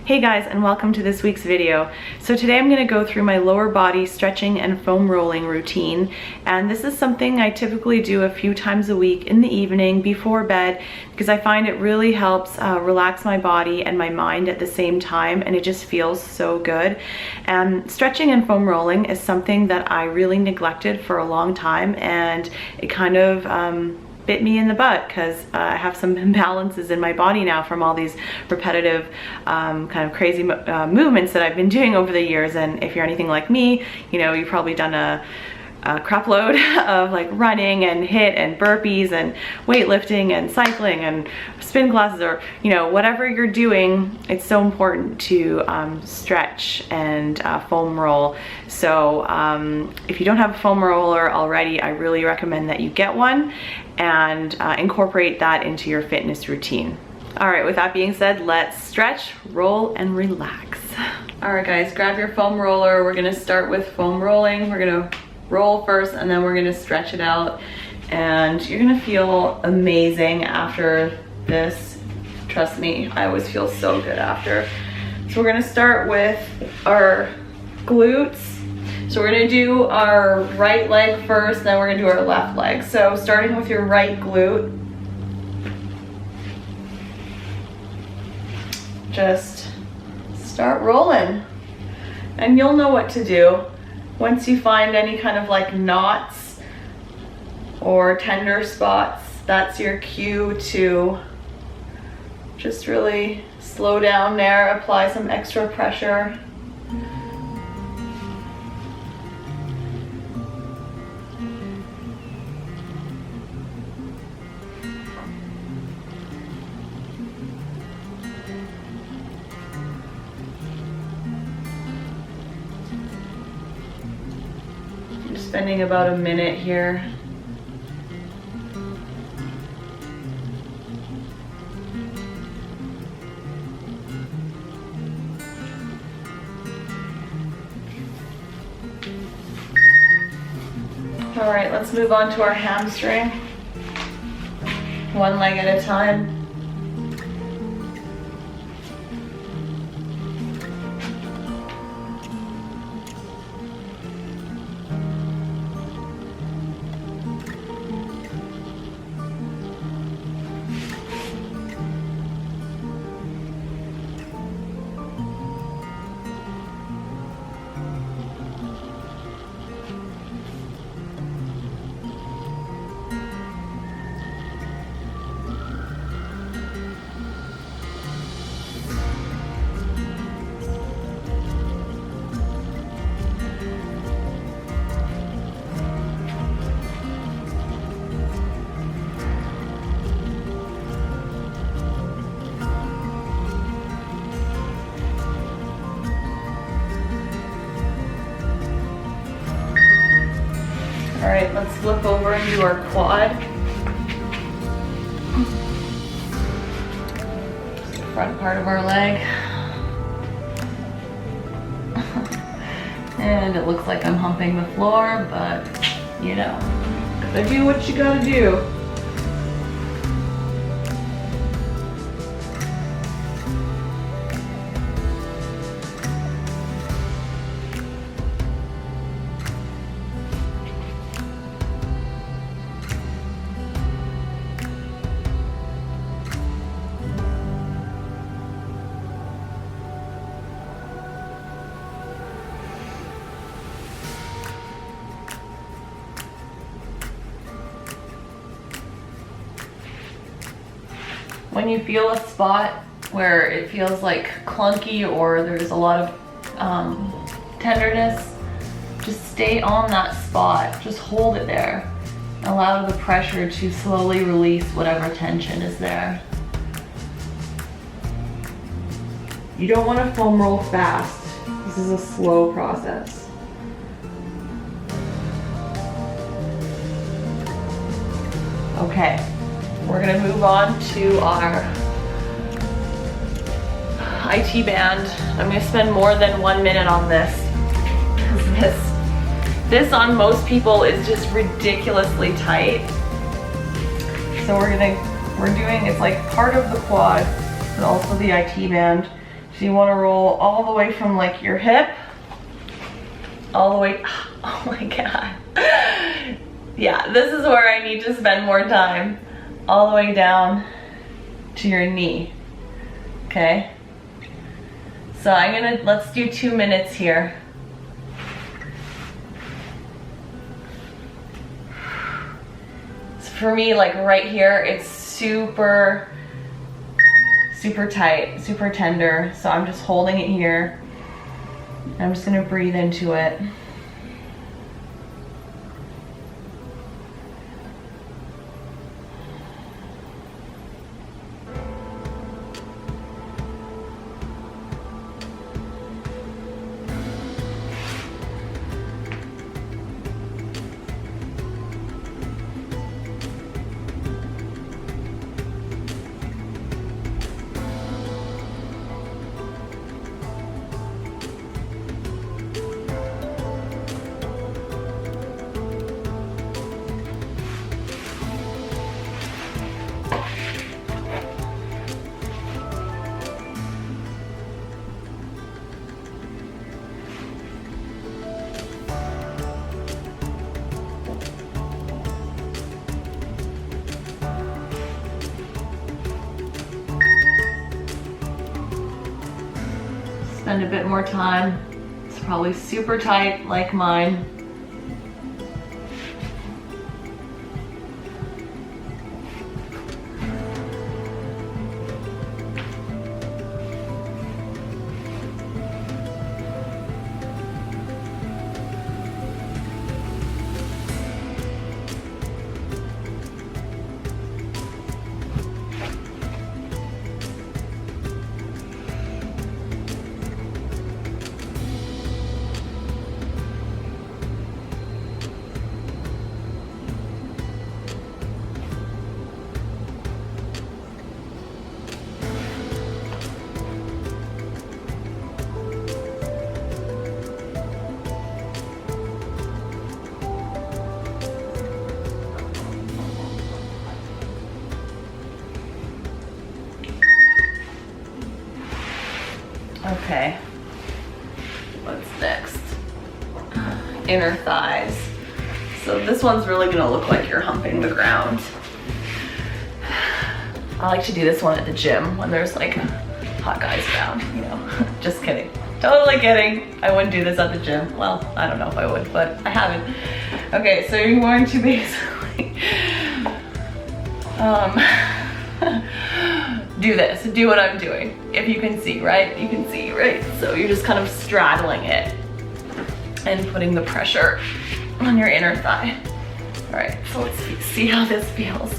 Hey guys, and welcome to this week's video. So today I'm going to go through my lower body stretching and foam rolling routine, and this is something I typically do a few times a week in the evening before bed because I find it really helps relax my body and my mind at the same time, and it just feels so good. And stretching and foam rolling is something that I really neglected for a long time, and it kind of bit me in the butt because I have some imbalances in my body now from all these repetitive kind of crazy movements that I've been doing over the years. And if you're anything like me, you know, you've probably done a crap load of like running and HIIT and burpees and weightlifting and cycling and spin classes, or you know, whatever you're doing. It's so important to stretch and foam roll. So if you don't have a foam roller already, I really recommend that you get one and incorporate that into your fitness routine. All right, with that being said, let's stretch, roll, and relax. All right guys, grab your foam roller. We're gonna start with foam rolling. We're gonna roll first, and then we're gonna stretch it out, and you're gonna feel amazing after this. Trust me, I always feel so good after. So we're gonna start with our glutes. So we're gonna do our right leg first, then we're gonna do our left leg. So starting with your right glute, just start rolling, and you'll know what to do. Once you find any kind of like knots or tender spots, that's your cue to just really slow down there, apply some extra pressure. Spending about a minute here. All right, let's move on to our hamstring. One leg at a time. All right, let's flip over and do our quad. Just the front part of our leg. And it looks like I'm humping the floor, but you know, gotta do what you gotta do. When you feel a spot where it feels like clunky or there's a lot of tenderness, just stay on that spot. Just hold it there. Allow the pressure to slowly release whatever tension is there. You don't want to foam roll fast. This is a slow process. Okay. We're gonna move on to our IT band. I'm gonna spend more than 1 minute on this because this on most people is just ridiculously tight. So we're doing, it's like part of the quad, but also the IT band. So you want to roll all the way from like your hip, all the way, oh my God. Yeah, this is where I need to spend more time. All the way down to your knee, okay? So let's do 2 minutes here. So for me, like right here, it's super tight, super tender. So I'm just holding it here. I'm just gonna breathe into it. Spend a bit more time. It's probably super tight like mine. Okay, what's next? Inner thighs. So this one's really gonna look like you're humping the ground. I like to do this one at the gym when there's like hot guys around, you know. Just kidding. Totally kidding. I wouldn't do this at the gym. Well, I don't know if I would, but I haven't. Okay, so you're going to basically do this, do what I'm doing. If you can see, right? You can see, right? So you're just kind of straddling it and putting the pressure on your inner thigh. All right, so let's see how this feels.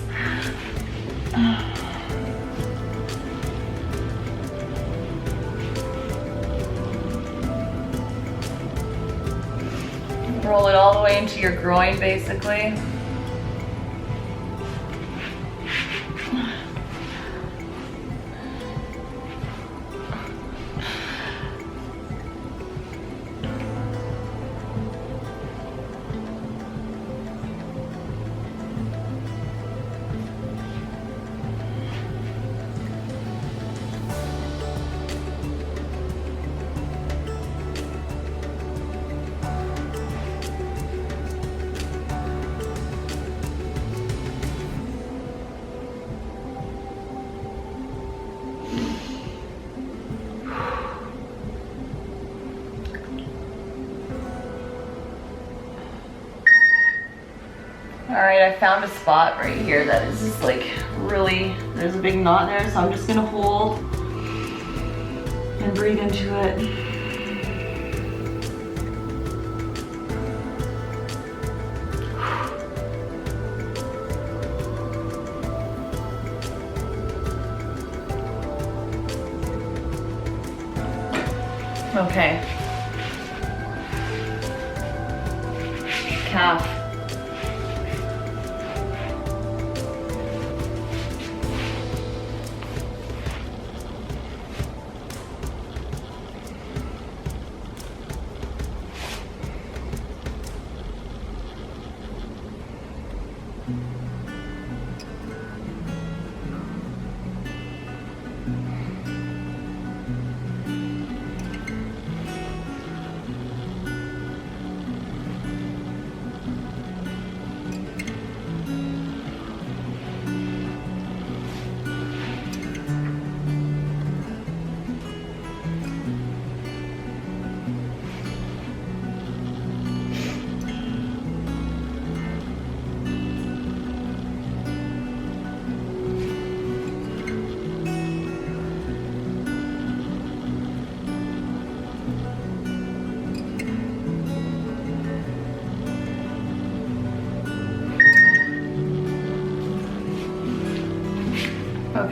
Roll it all the way into your groin, basically. All right, I found a spot right here that is just like really, there's a big knot there, so I'm just gonna hold and breathe into it. Okay. Calf.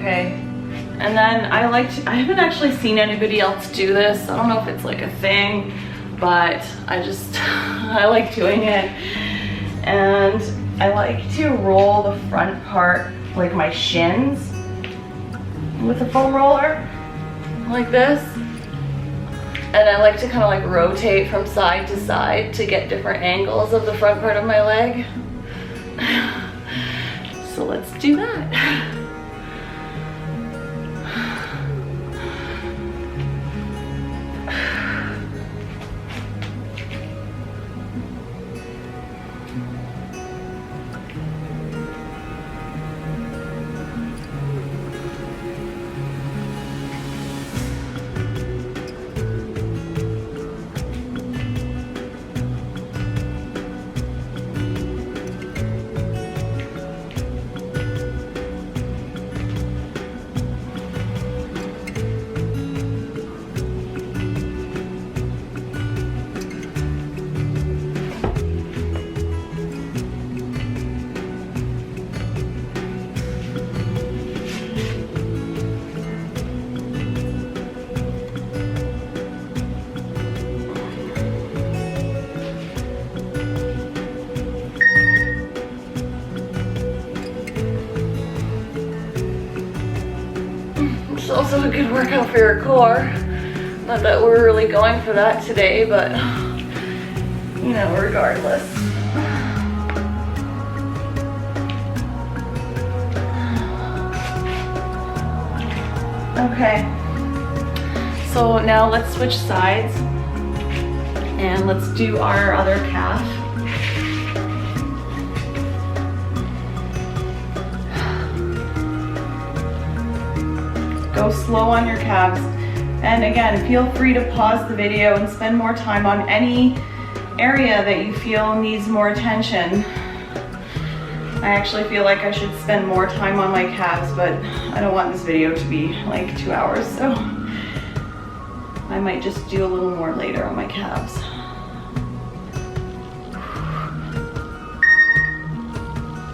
Okay. And then I haven't actually seen anybody else do this. I don't know if it's like a thing, but I like doing it. And I like to roll the front part, like my shins, with a foam roller, like this. And I like to kind of like rotate from side to side to get different angles of the front part of my leg. So let's do that. It's also a good workout for your core. Not that we're really going for that today, but you know, regardless. Okay, so now let's switch sides and let's do our other calf. Go slow on your calves. And again, feel free to pause the video and spend more time on any area that you feel needs more attention. I actually feel like I should spend more time on my calves, but I don't want this video to be like 2 hours, so I might just do a little more later on my calves.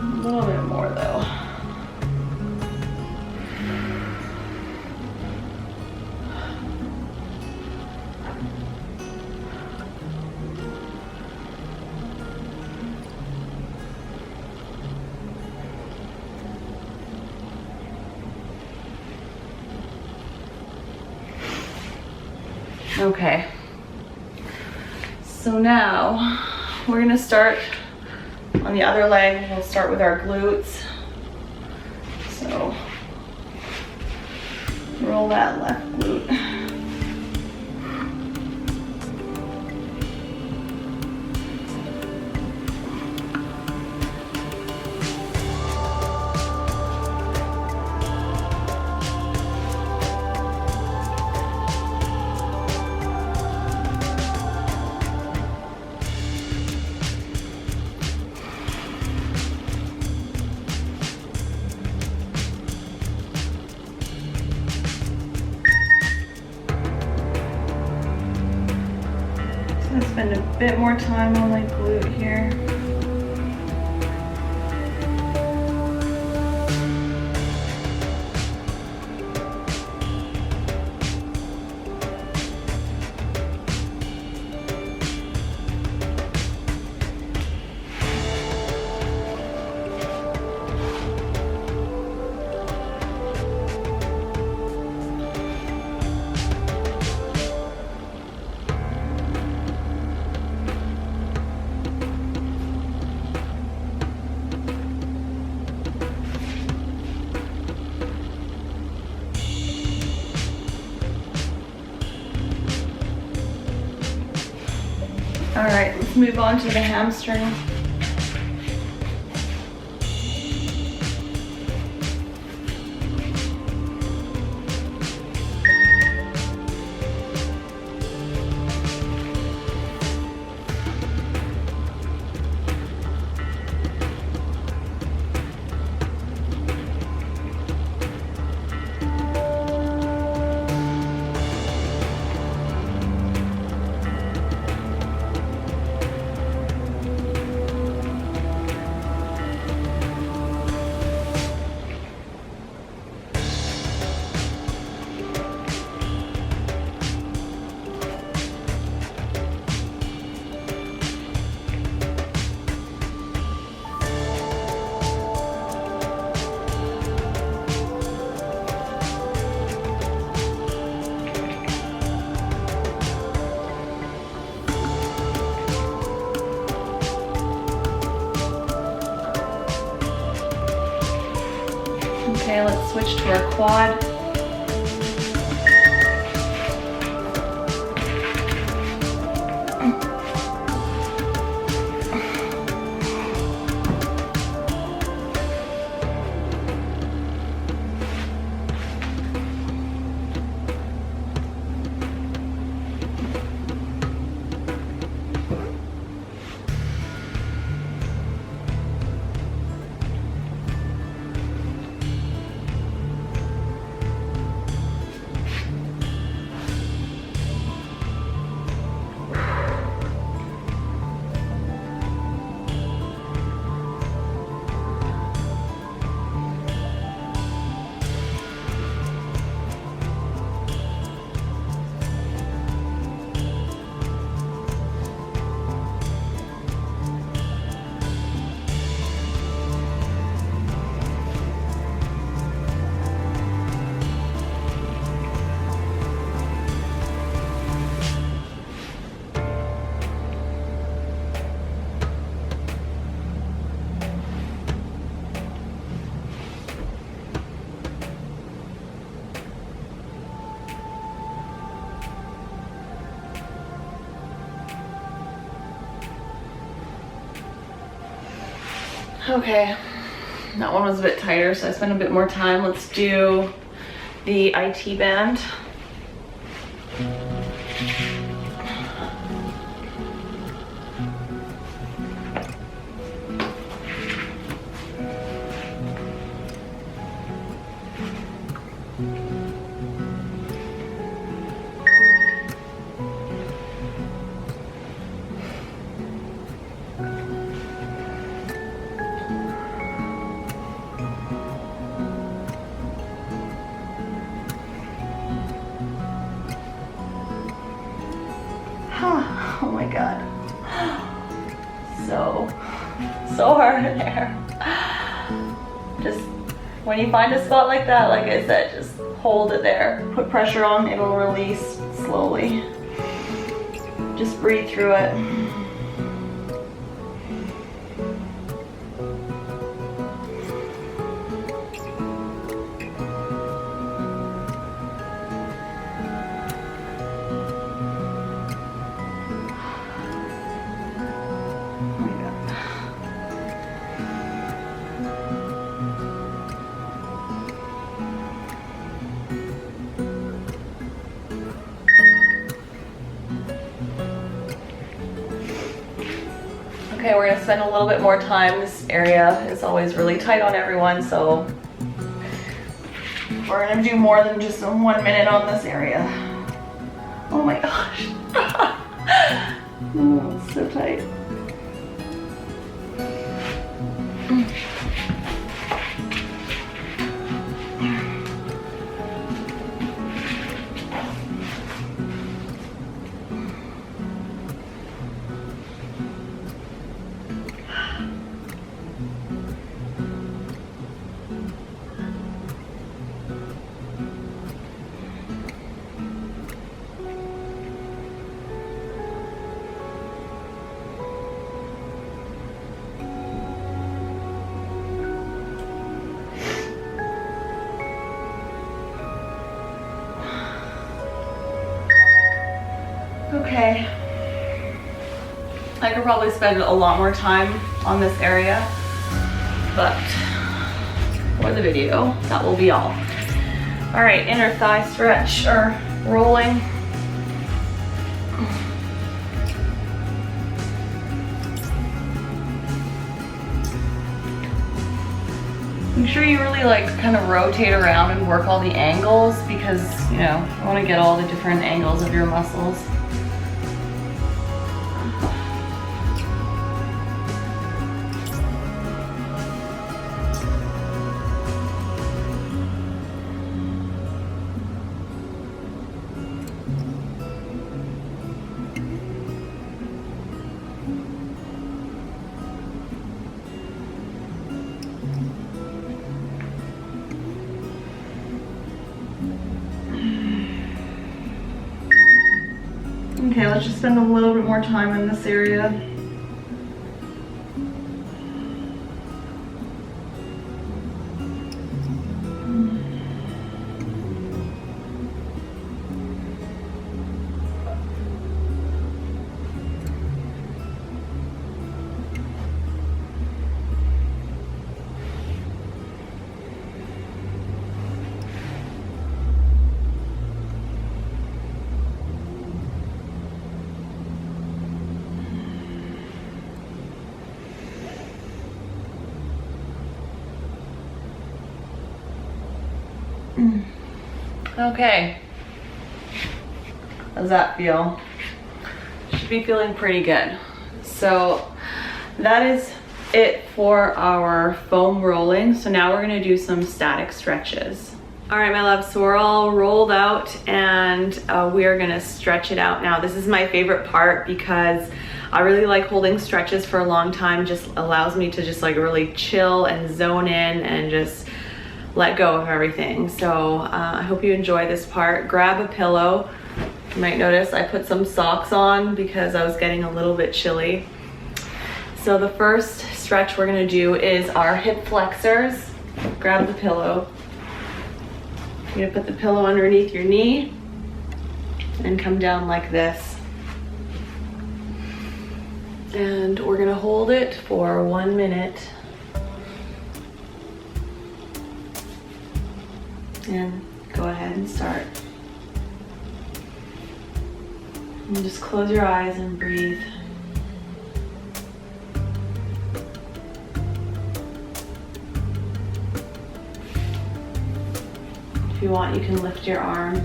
A little bit more though. Okay, so now we're gonna start on the other leg. We'll start with our glutes. So roll that left glute. Spend a bit more time on my glute here. All right, let's move on to the hamstring. Okay, let's switch to our quad. Okay, that one was a bit tighter, so I spent a bit more time. Let's do the IT band. Oh my god. So hard in there. Just when you find a spot like that, like I said, just hold it there. Put pressure on, it'll release slowly. Just breathe through it. Okay, we're gonna spend a little bit more time. This area is always really tight on everyone, so we're gonna do more than just 1 minute on this area. Oh my gosh. Oh, it's so tight. Okay, I could probably spend a lot more time on this area, but for the video, that will be all. All right, inner thigh stretch or rolling. Make sure you really like kind of rotate around and work all the angles because, you know, you want to get all the different angles of your muscles. Okay, let's just spend a little bit more time in this area. Okay. How's that feel? Should be feeling pretty good. So that is it for our foam rolling. So now we're gonna do some static stretches. All right, my loves, so we're all rolled out and we are gonna stretch it out now. This is my favorite part because I really like holding stretches for a long time. Just allows me to just like really chill and zone in and just let go of everything. So I hope you enjoy this part. Grab a pillow. You might notice I put some socks on because I was getting a little bit chilly. So the first stretch we're gonna do is our hip flexors. Grab the pillow. You're gonna put the pillow underneath your knee and come down like this. And we're gonna hold it for 1 minute. And go ahead and start. And just close your eyes and breathe. If you want, you can lift your arm.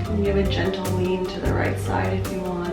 And give a gentle lean to the right side if you want.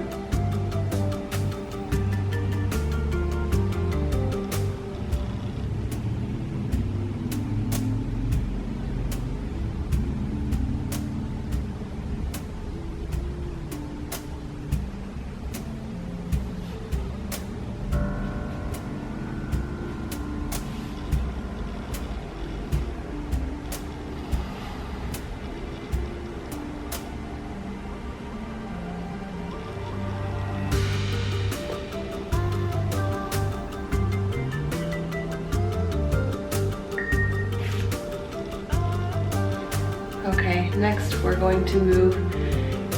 Okay, next we're going to move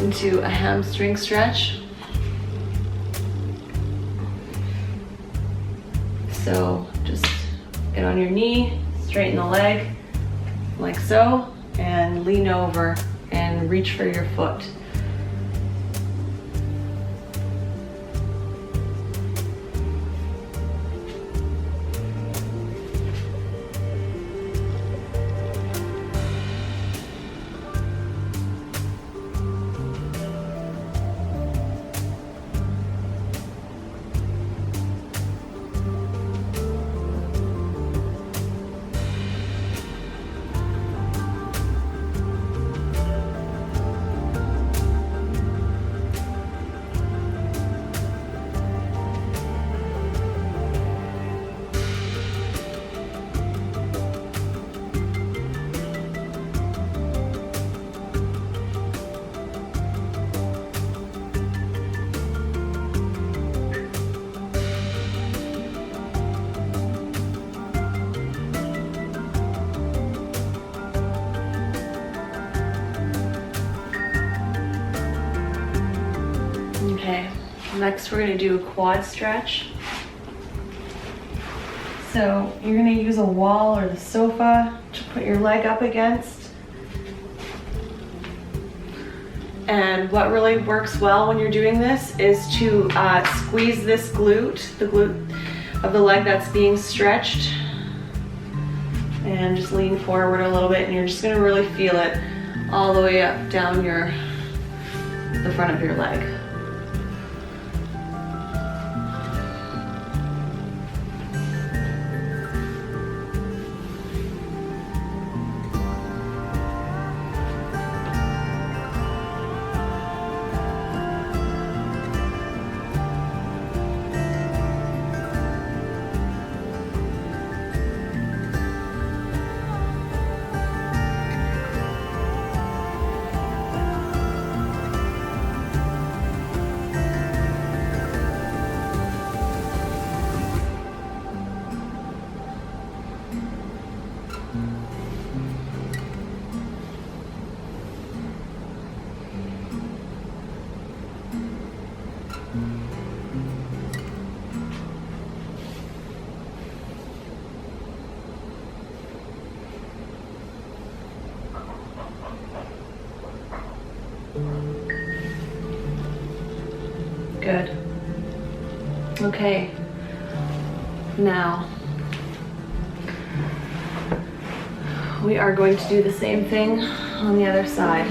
into a hamstring stretch. So just get on your knee, straighten the leg like so, and lean over and reach for your foot. Okay, next we're gonna do a quad stretch. So you're gonna use a wall or the sofa to put your leg up against. And what really works well when you're doing this is to squeeze this glute, the glute of the leg that's being stretched. And just lean forward a little bit and you're just gonna really feel it all the way up down the front of your leg. Okay, now we are going to do the same thing on the other side.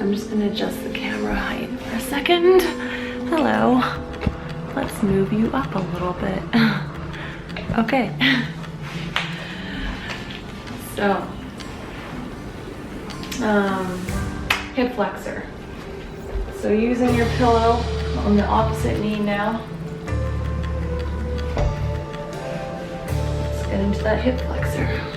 I'm just gonna adjust the camera height for a second. Hello. Let's move you up a little bit. Okay. So, hip flexor. So using your pillow on the opposite knee now. Let's get into that hip flexor.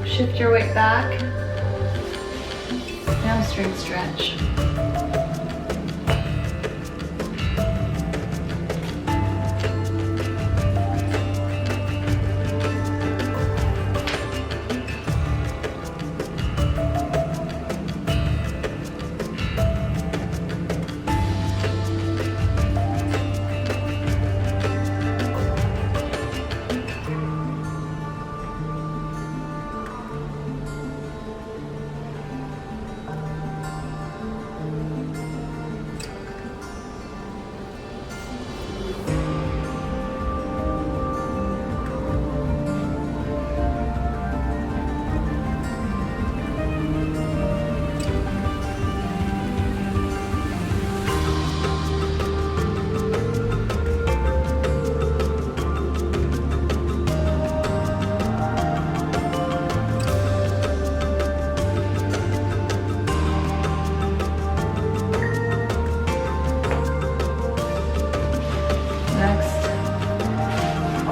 Shift your weight back, hamstring stretch.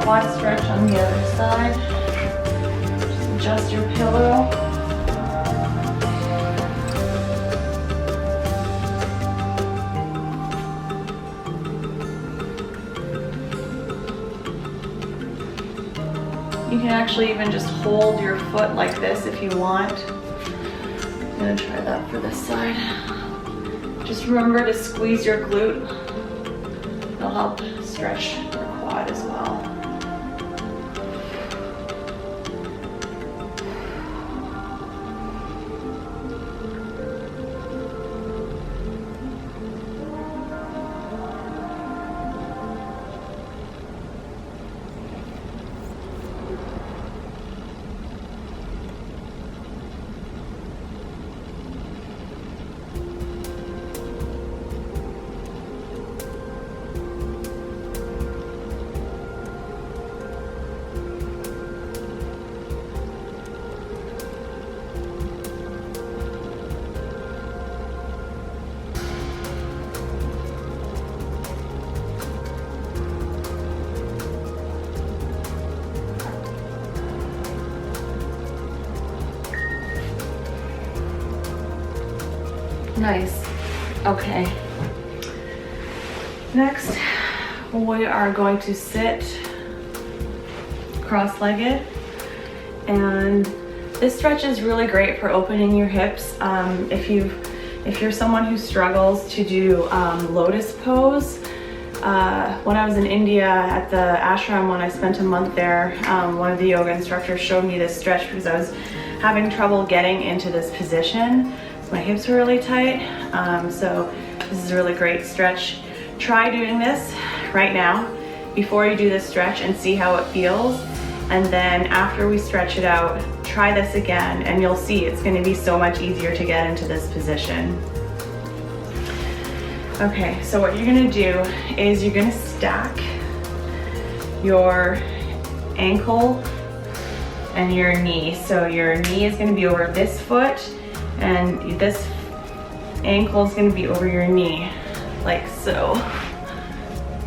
Quad stretch on the other side. Just adjust your pillow. You can actually even just hold your foot like this if you want. I'm gonna try that for this side. Just remember to squeeze your glute. It'll help stretch your quad as well. Nice. Okay. Next, we are going to sit cross-legged, and this stretch is really great for opening your hips. If you're someone who struggles to do lotus pose, when I was in India at the ashram, when I spent a month there, one of the yoga instructors showed me this stretch because I was having trouble getting into this position. My hips were really tight, so this is a really great stretch. Try doing this right now before you do this stretch and see how it feels. And then after we stretch it out, try this again and you'll see it's gonna be so much easier to get into this position. Okay, so what you're gonna do is you're gonna stack your ankle and your knee. So your knee is gonna be over this foot and this ankle is gonna be over your knee, like so.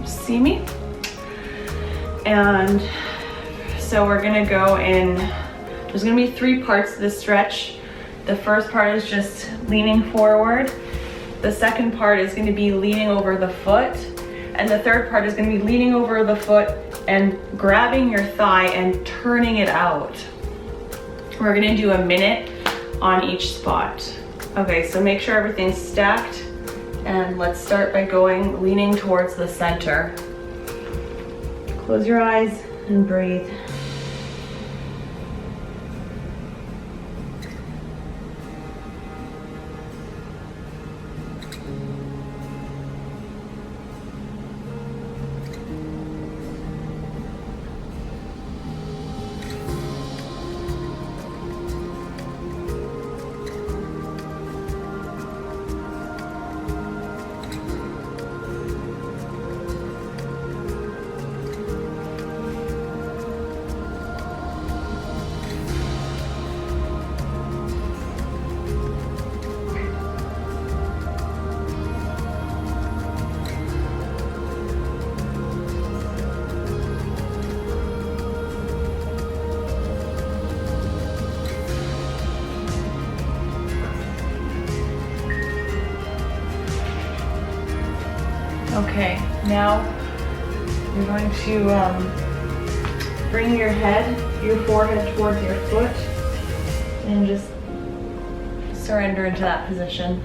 See me? And so we're gonna go in, there's gonna be 3 parts to this stretch. The first part is just leaning forward. The second part is gonna be leaning over the foot. And the third part is gonna be leaning over the foot and grabbing your thigh and turning it out. We're gonna do a minute on each spot. Okay, so make sure everything's stacked, and let's start by leaning towards the center. Close your eyes and breathe. Okay, now you're going to bring your forehead towards your foot, and just surrender into that position.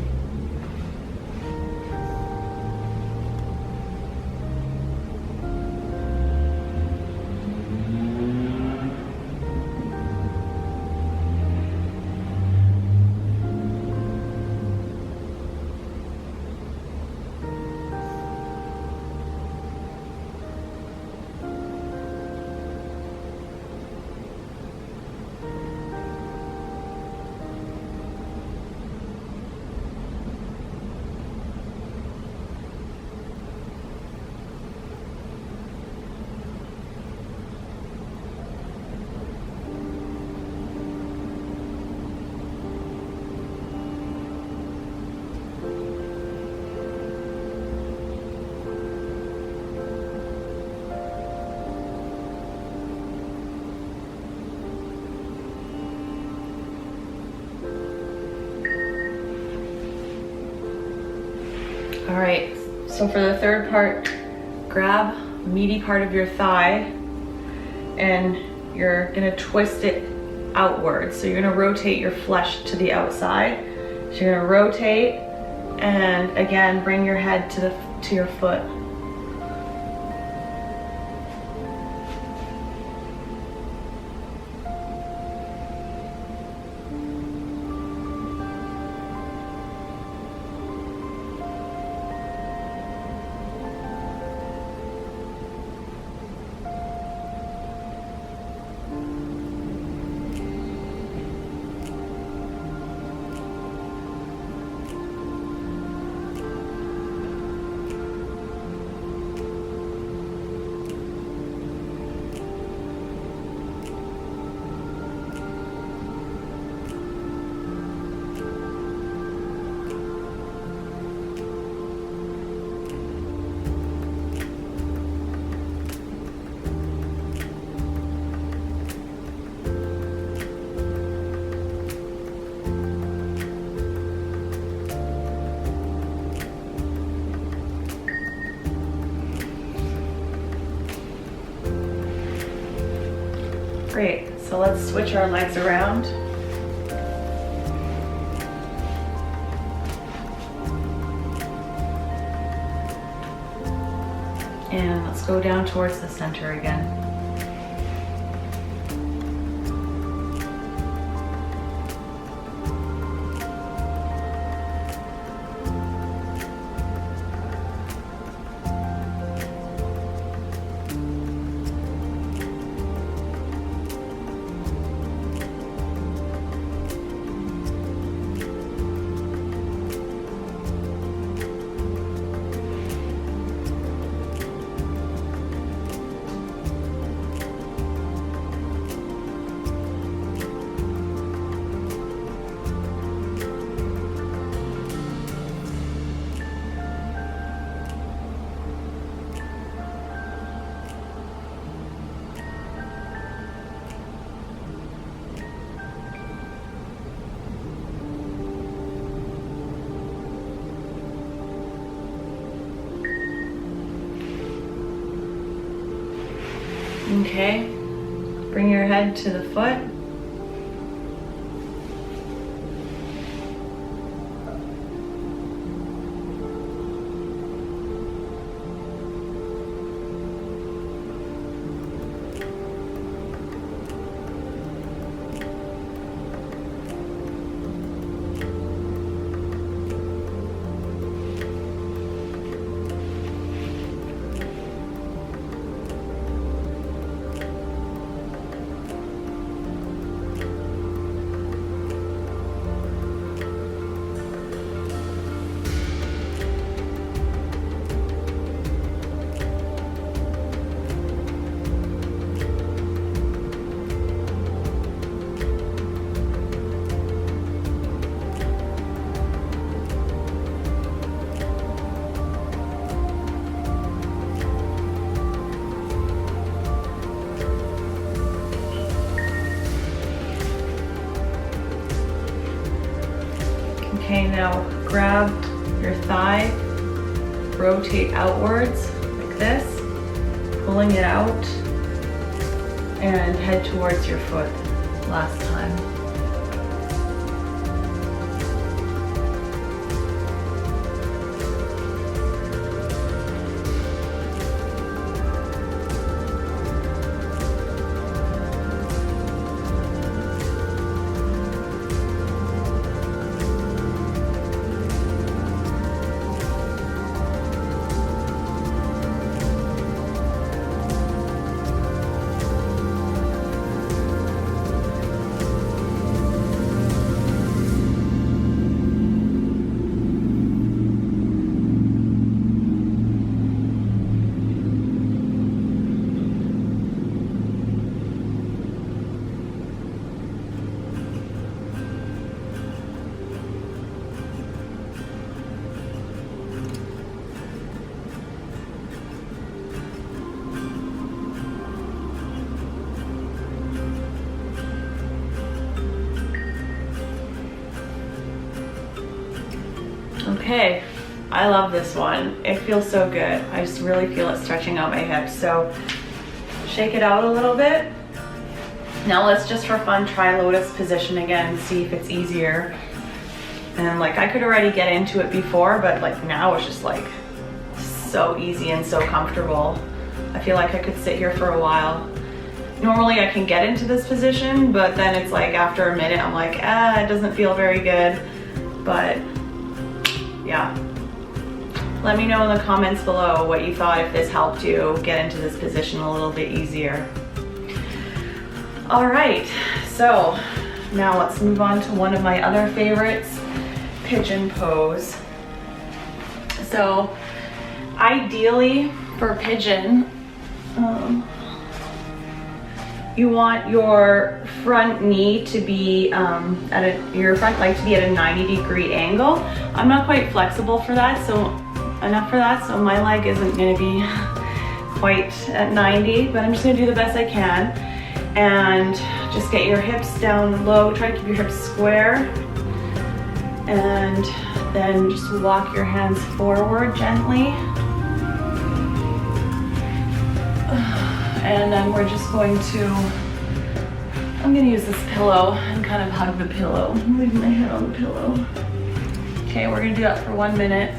All right, so for the third part, grab the meaty part of your thigh and you're gonna twist it outwards. So you're gonna rotate your flesh to the outside. So you're gonna rotate and again, bring your head to your foot. Great, so let's switch our legs around. And let's go down towards the center again. Okay, bring your head to the foot. Okay, now grab your thigh, rotate outwards like this, pulling it out, and head towards your foot last time. Okay, I love this one. It feels so good. I just really feel it stretching out my hips. So shake it out a little bit. Now let's just for fun try lotus position again and see if it's easier. And like I could already get into it before, but like now it's just like so easy and so comfortable. I feel like I could sit here for a while. Normally I can get into this position, but then it's like after a minute I'm like, it doesn't feel very good. But yeah, let me know in the comments below what you thought, if this helped you get into this position a little bit easier. All right, so now let's move on to one of my other favorites, pigeon pose. So ideally for pigeon, you want your front knee to be your front leg to be at a 90-degree angle. I'm not quite flexible for that, so my leg isn't gonna be quite at 90, but I'm just gonna do the best I can. And just get your hips down low, try to keep your hips square. And then just walk your hands forward gently. And then we're just going to, I'm gonna use this pillow and kind of hug the pillow. I'm leaving my head on the pillow. Okay, we're gonna do that for 1 minute.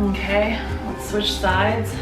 Okay, let's switch sides.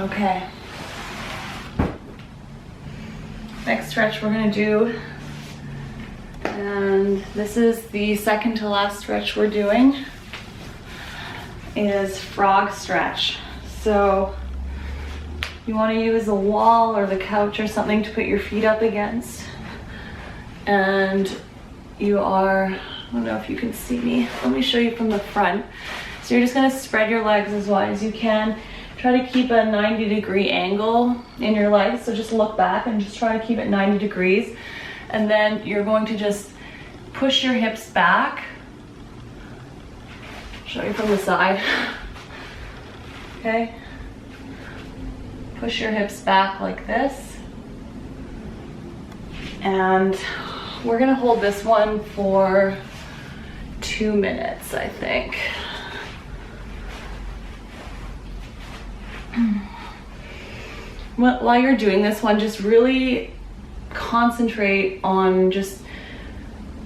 Okay. Next stretch we're gonna do, and this is the second to last stretch we're doing, is frog stretch. So you want to use a wall or the couch or something to put your feet up against, and you are, I don't know if you can see me, let me show you from the front. So you're just going to spread your legs as wide as you can. Try to keep a 90-degree angle in your legs, so just look back and just try to keep it 90 degrees. And then you're going to just push your hips back. Show you from the side. Okay. Push your hips back like this. And we're gonna hold this one for 2 minutes, I think. While you're doing this one, just really concentrate on just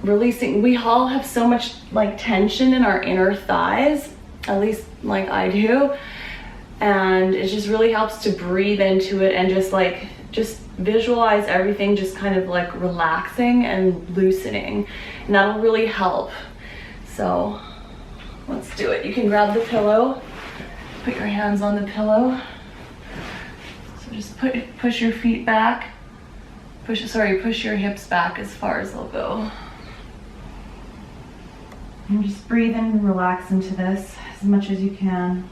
releasing. We all have so much like tension in our inner thighs, at least like I do, and it just really helps to breathe into it and just visualize everything just kind of like relaxing and loosening, and that'll really help. So let's do it. You can grab the pillow, put your hands on the pillow. So just push your feet back. Push your hips back as far as they'll go. And just breathe in and relax into this as much as you can.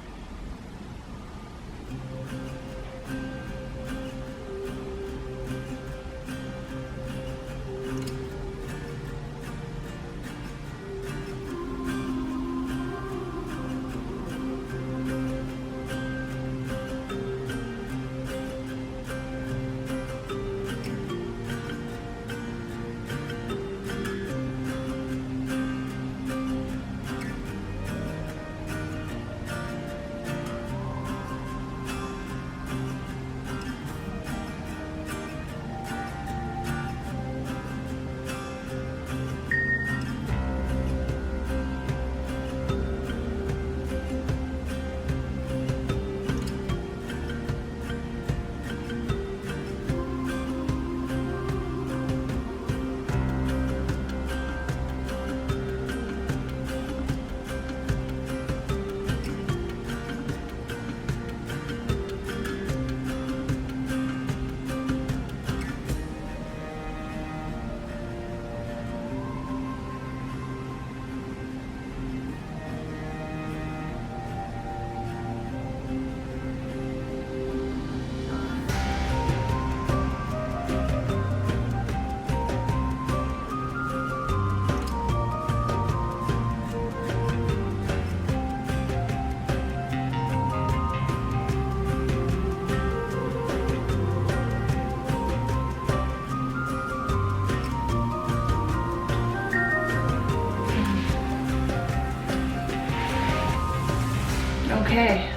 Okay,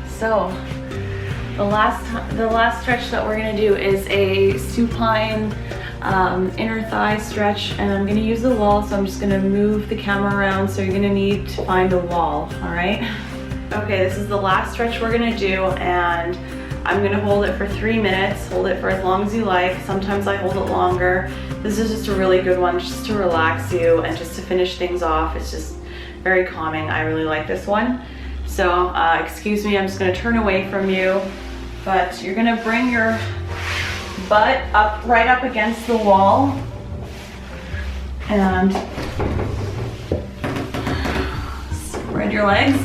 so the last stretch that we're gonna do is a supine inner thigh stretch, and I'm gonna use the wall, so I'm just gonna move the camera around, so you're gonna need to find a wall, all right? Okay, this is the last stretch we're gonna do, and I'm gonna hold it for 3 minutes. Hold it for as long as you like. Sometimes I hold it longer. This is just a really good one just to relax you and just to finish things off. It's just very calming. I really like this one. So excuse me, I'm just gonna turn away from you, but you're gonna bring your butt up, right up against the wall, and spread your legs.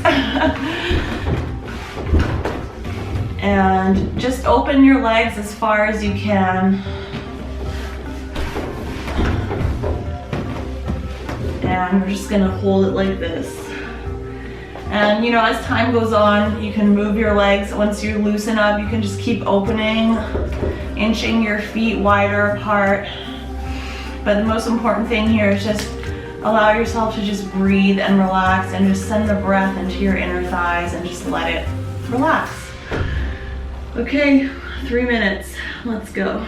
And just open your legs as far as you can. And we're just gonna hold it like this. And you know, as time goes on, you can move your legs. Once you loosen up, you can just keep opening, inching your feet wider apart. But the most important thing here is just allow yourself to just breathe and relax, and just send the breath into your inner thighs and just let it relax. Okay, 3 minutes, let's go.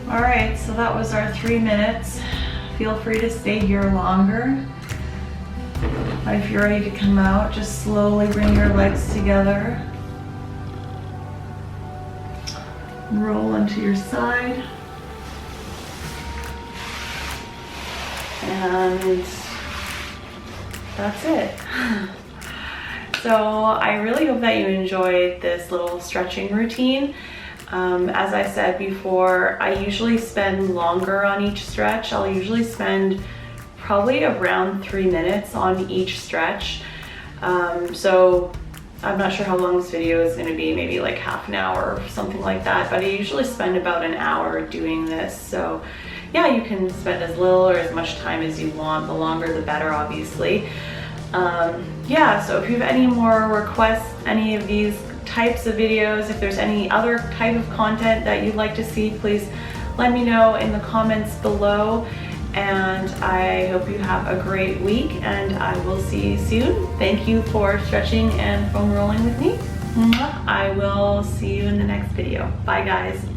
All right, so that was our 3 minutes. Feel free to stay here longer. If you're ready to come out, just slowly bring your legs together. Roll onto your side. And that's it. So I really hope that you enjoyed this little stretching routine. As I said before, I usually spend longer on each stretch. I'll usually spend probably around 3 minutes on each stretch. So I'm not sure how long this video is going to be, maybe like half an hour or something like that, but I usually spend about an hour doing this. So yeah, you can spend as little or as much time as you want. The longer the better, obviously. Yeah, so if you have any more requests, any of these types of videos, if there's any other type of content that you'd like to see, please let me know in the comments below. And I hope you have a great week, and I will see you soon. Thank you for stretching and foam rolling with me. I will see you in the next video. Bye guys.